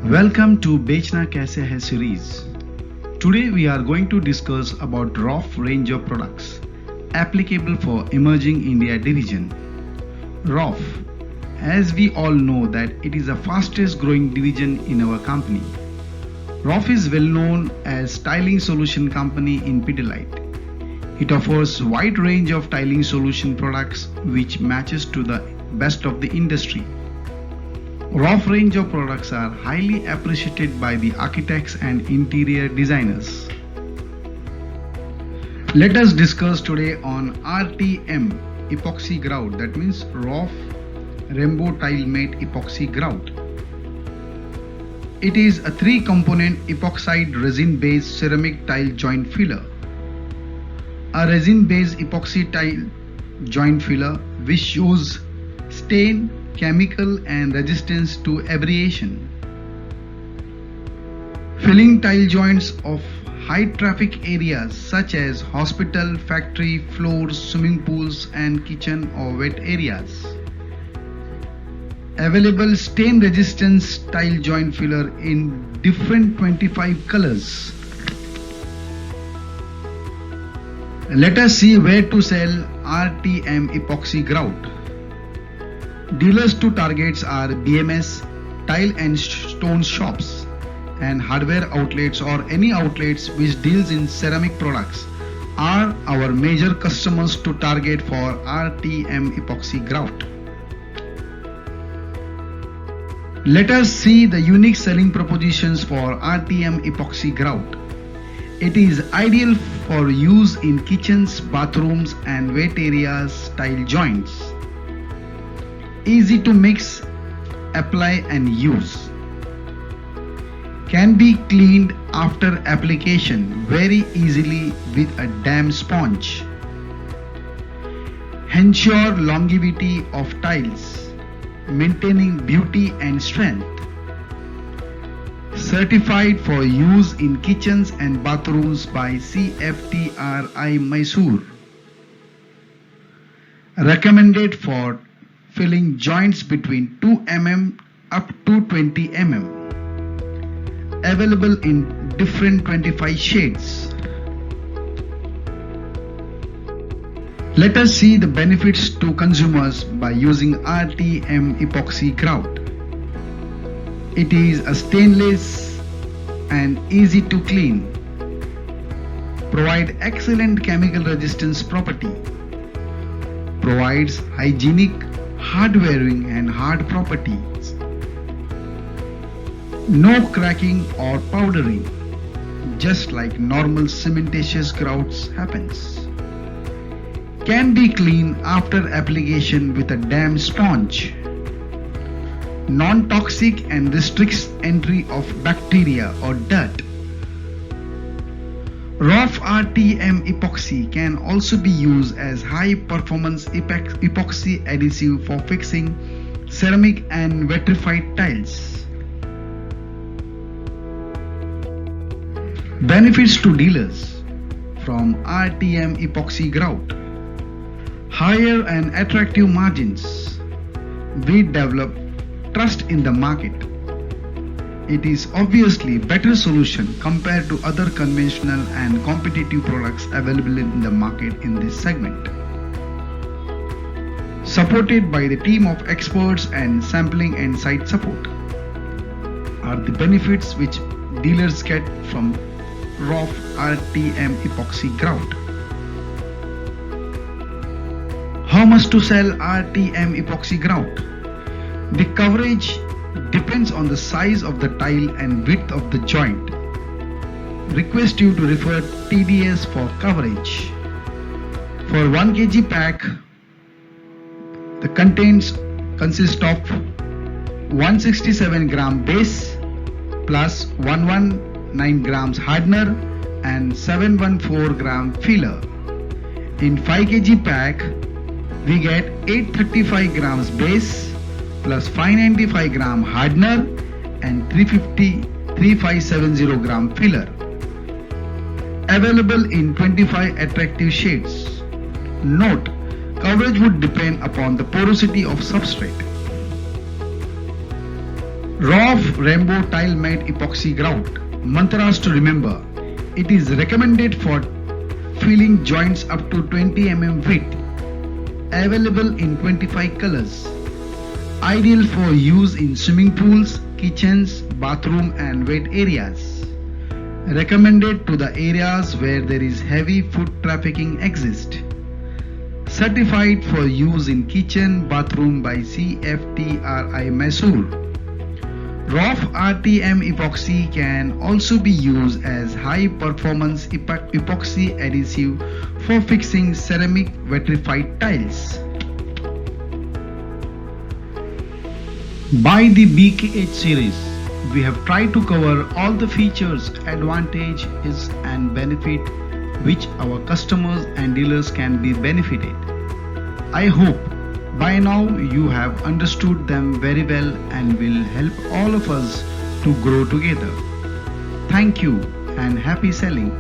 Welcome to Bechna Kaise Hai series. Today we are going to discuss about ROF range of products applicable for Emerging India division. ROF, as we all know that it is the fastest growing division in our company. ROF is well known as tiling solution company in Pidilite. It offers wide range of tiling solution products which matches to the best of the industry. ROF range of products are highly appreciated by the architects and interior designers. Let us discuss today on RTM epoxy grout, that means ROF Rainbow Tile Mate Epoxy Grout. It is a 3-component epoxide resin-based ceramic tile joint filler. A resin-based epoxy tile joint filler which shows stain, chemical and resistance to abrasion. Filling tile joints of high traffic areas such as hospital, factory, floors, swimming pools and kitchen or wet areas. Available stain resistance tile joint filler in different 25 colors. Let us see where to sell RTM epoxy grout. Dealers to targets are BMS, tile and stone shops and hardware outlets or any outlets which deals in ceramic products are our major customers to target for RTM epoxy grout. Let us see the unique selling propositions for RTM epoxy grout. It is ideal for use in kitchens, bathrooms and wet areas tile joints. Easy to mix, apply and use. Can be cleaned after application very easily with a damp sponge. Ensure longevity of tiles, maintaining beauty and strength. Certified for use in kitchens and bathrooms by CFTRI Mysore. Recommended for filling joints between 2 mm up to 20 mm. Available in different 25 shades. Let us see the benefits to consumers by using RTM epoxy grout. It is a stainless and easy to clean. Provide excellent chemical resistance property. Provides hygienic, hard wearing and hard properties. No cracking or powdering, just like normal cementitious grouts happens. Can be cleaned after application with a damp sponge. Non-toxic and restricts entry of bacteria or dirt. ROF RTM epoxy can also be used as high performance epoxy adhesive for fixing ceramic and vitrified tiles. Benefits to dealers from RTM epoxy grout. Higher and attractive margins. We develop trust in the market. It is obviously better solution compared to other conventional and competitive products available in the market in this segment. Supported by the team of experts and sampling and site support are the benefits which dealers get from ROF RTM epoxy grout. How much to sell RTM epoxy grout? The coverage depends on the size of the tile and width of the joint. Request you to refer TDS for coverage. For 1 kg pack, the contents consist of 167 gram base plus 119 grams hardener and 714 gram filler. In 5 kg pack, we get 835 grams base plus 595 gram hardener and 3570 gram filler. Available in 25 attractive shades. Note, coverage would depend upon the porosity of substrate. Roff Rainbow Tile Matte Epoxy Grout. Mantras to remember. It is recommended for filling joints up to 20 mm width. Available in 25 colors. Ideal for use in swimming pools, kitchens, bathroom and wet areas. Recommended to the areas where there is heavy foot trafficking exists. Certified for use in kitchen, bathroom by CFTRI Mysore. Roff RTM epoxy can also be used as high performance epoxy adhesive for fixing ceramic vitrified tiles. By the BKH series, we have tried to cover all the features, advantages and benefit which our customers and dealers can be benefited. I hope by now you have understood them very well and will help all of us to grow together. Thank you and happy selling.